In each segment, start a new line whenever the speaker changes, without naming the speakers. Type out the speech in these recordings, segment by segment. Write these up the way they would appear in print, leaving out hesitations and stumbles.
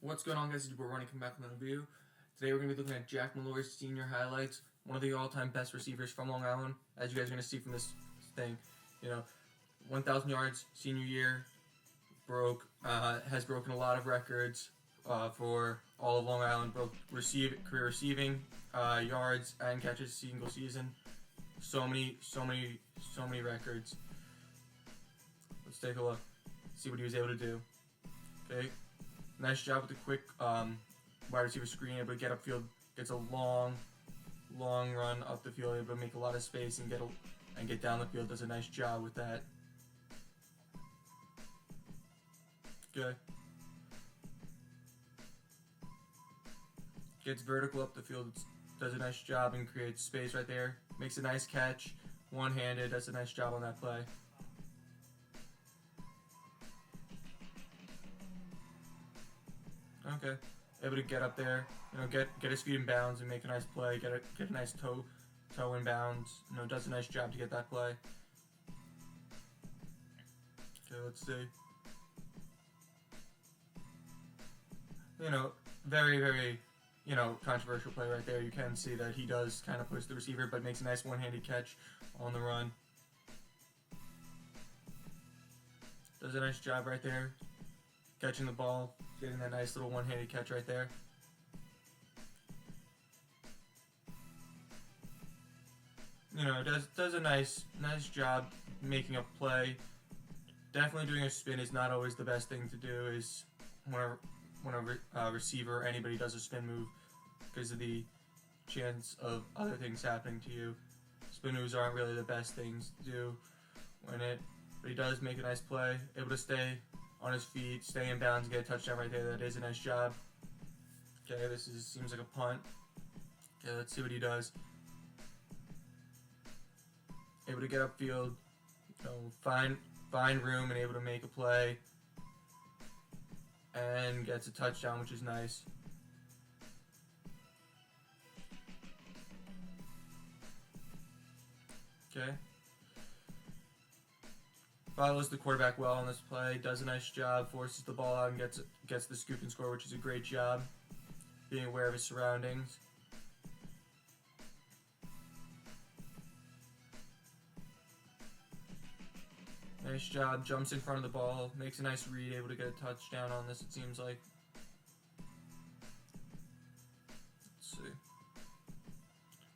What's going on, guys? It's your boy Ronnie coming back with another video. Today we're going to be looking at Jack Melore's senior highlights. One of the all-time best receivers from Long Island. As you guys are going to see from this thing, 1,000 yards senior year, has broken a lot of records for all of Long Island. Career receiving yards and catches single season. So many records. Let's take a look, see what he was able to do. Okay. Nice job with the quick wide receiver screen, able to get upfield, gets a long run up the field, able to make a lot of space and get down the field. Does a nice job with that. Good. Gets vertical up the field, does a nice job and creates space right there. Makes a nice catch, one-handed, does a nice job on that play. Okay, able to get up there, get his feet in bounds and make a nice play. Get a nice toe in bounds. Does a nice job to get that play. Okay, let's see. Very controversial play right there. You can see that he does kind of push the receiver, but makes a nice one-handed catch on the run. Does a nice job right there, catching the ball. Getting that nice little one-handed catch right there. Does a nice job making a play. Definitely doing a spin is not always the best thing to do. Is when a receiver or anybody does a spin move, because of the chance of other things happening to you. Spin moves aren't really the best things to do but he does make a nice play. Able to stay on his feet, stay in bounds, get a touchdown right there. That is a nice job. Okay, seems like a punt. Okay, let's see what he does. Able to get upfield, find room and able to make a play, and gets a touchdown, which is nice. Okay. Follows the quarterback well on this play, does a nice job, forces the ball out and gets the scoop and score, which is a great job. Being aware of his surroundings. Nice job, jumps in front of the ball, makes a nice read, able to get a touchdown on this, it seems like. Let's see.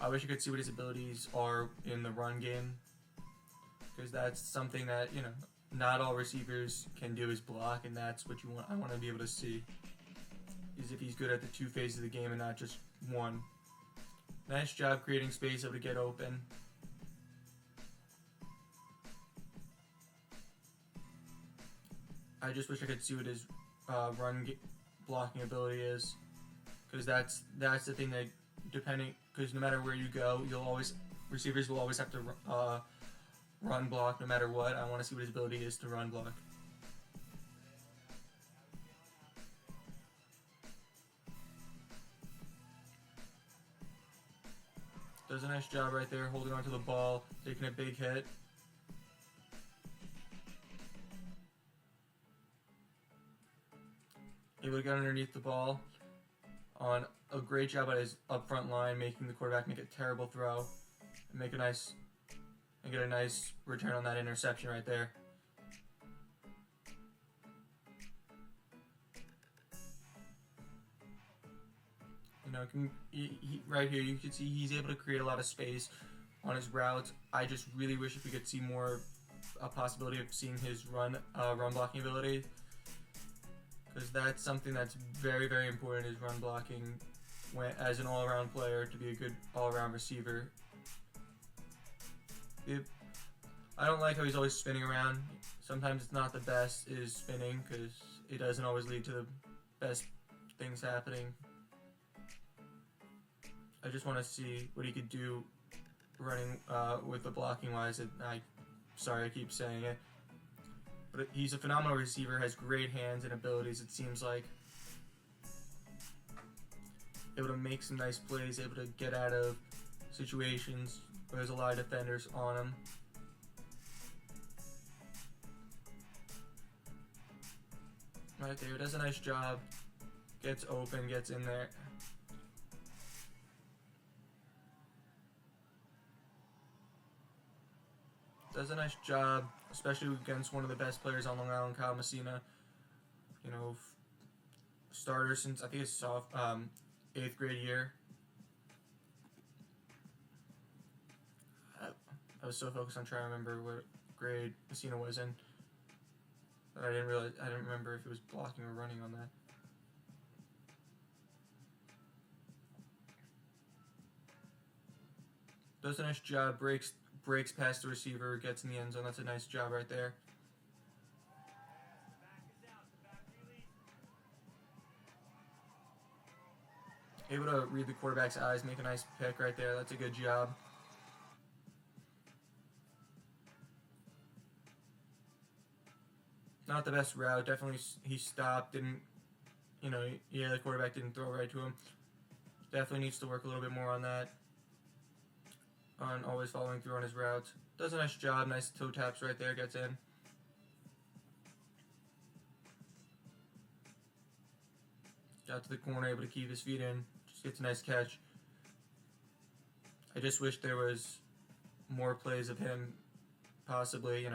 I wish I could see what his abilities are in the run game, because that's something that not all receivers can do, is block, and that's what I want to be able to see, is if he's good at the two phases of the game and not just one. Nice job creating space, able to get open. I just wish I could see what his blocking ability is, because that's the thing that because no matter where you go, receivers will always have to run block no matter what. I want to see what his ability is to run block. Does a nice job right there, holding onto the ball, taking a big hit. Able to get underneath the ball on a great job at his up front line, making the quarterback make a terrible throw and get a nice return on that interception right there. Right here you can see he's able to create a lot of space on his routes. I just really wish if we could see more a possibility of seeing his run blocking ability, because that's something that's very important, is run blocking as an all-around player, to be a good all-around receiver. I don't like how he's always spinning around. Sometimes it's not the best is spinning, because it doesn't always lead to the best things happening. I just want to see what he could do running with the blocking wise. Sorry, I keep saying it. But he's a phenomenal receiver, has great hands and abilities, it seems like. Able to make some nice plays, able to get out of situations where there's a lot of defenders on him. Right there, does a nice job Gets open, gets in there. Does a nice job, especially against one of the best players on Long Island, Kyle Messina. You know, starter since I think his 8th grade year. I was so focused on trying to remember what grade Messina was in that I didn't remember if it was blocking or running on that. Does a nice job, breaks past the receiver, gets in the end zone. That's a nice job right there. Able to read the quarterback's eyes, make a nice pick right there. That's a good job. Not the best route. Definitely he stopped. Didn't, the quarterback didn't throw right to him. Definitely needs to work a little bit more on that. On always following through on his routes. Does a nice job. Nice toe taps right there. Gets in. Got to the corner, able to keep his feet in. Just gets a nice catch. I just wish there was more plays of him possibly,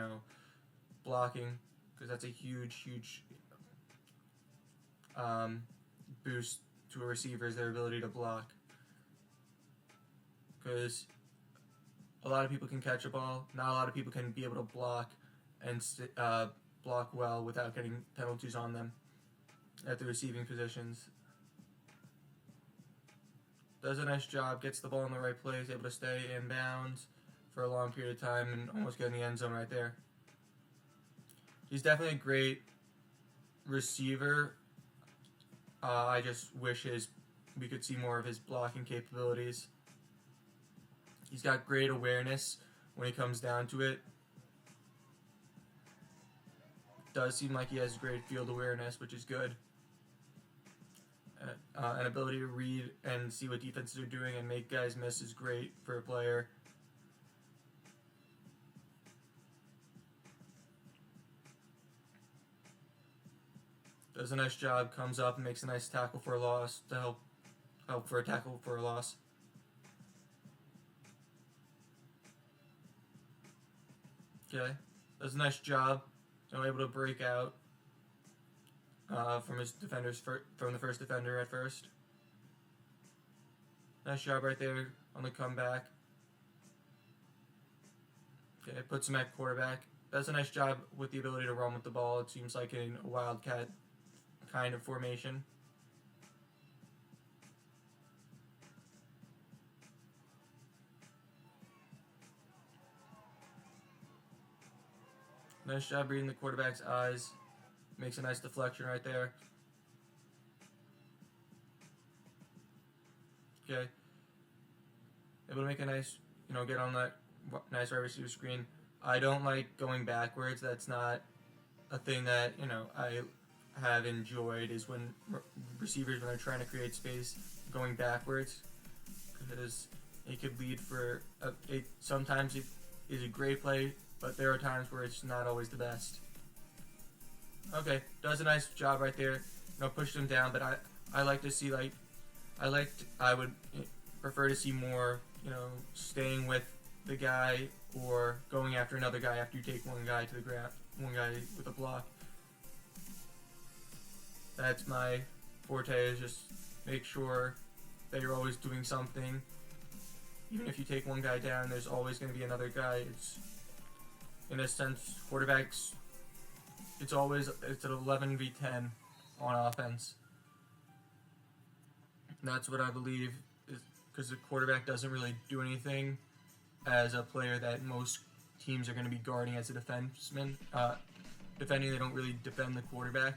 blocking, because that's a huge boost to a receiver's their ability to block. Because a lot of people can catch a ball, not a lot of people can be able to block and block well without getting penalties on them at the receiving positions. Does a nice job, gets the ball in the right place, able to stay in bounds for a long period of time and almost get in the end zone right there. He's definitely a great receiver. I just wish we could see more of his blocking capabilities. He's got great awareness when it comes down to it. Does seem like he has great field awareness, which is good. An ability to read and see what defenses are doing and make guys miss is great for a player. Does a nice job, comes up and makes a nice tackle for a loss to help for a tackle for a loss. Okay, does a nice job, able to break out from his defenders from the first defender at first. Nice job right there on the comeback. Okay, puts him at quarterback. Does a nice job with the ability to run with the ball. It seems like in a wildcat kind of formation. Nice job reading the quarterback's eyes. Makes a nice deflection right there. Okay. Able to make a nice, get on that nice wide receiver screen. I don't like going backwards. That's not a thing that, I have enjoyed, is when receivers, when they're trying to create space, going backwards. Because it could lead for, sometimes it is a great play, but there are times where it's not always the best. Okay, does a nice job right there. Pushed him down, but I like to see, I would prefer to see more, staying with the guy or going after another guy after you take one guy to the ground, one guy with a block. That's my forte, is just make sure that you're always doing something. Even if you take one guy down, there's always going to be another guy. It's, in a sense, quarterbacks, it's an 11v10 on offense. And that's what I believe, because the quarterback doesn't really do anything as a player that most teams are going to be guarding as a defenseman. Defending, they don't really defend the quarterback,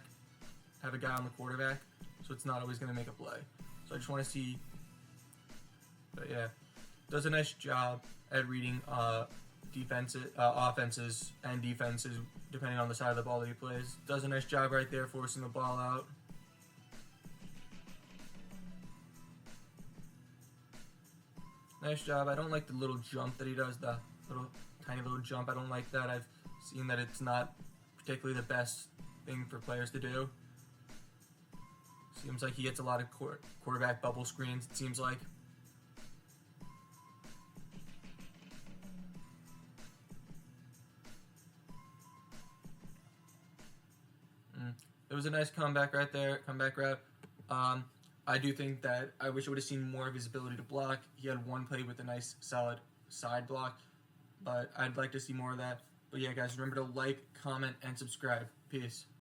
have a guy on the quarterback, so it's not always going to make a play. So I just want to see, but yeah, does a nice job at reading offenses and defenses depending on the side of the ball that he plays. Does a nice job right there, forcing the ball out. Nice job. I don't like the little jump that he does, the tiny little jump. I don't like that. I've seen that it's not particularly the best thing for players to do. Seems like he gets a lot of quarterback bubble screens, it seems like. It was a nice comeback right there, comeback route. I do think that I wish I would have seen more of his ability to block. He had one play with a nice, solid side block, but I'd like to see more of that. But yeah, guys, remember to like, comment, and subscribe. Peace.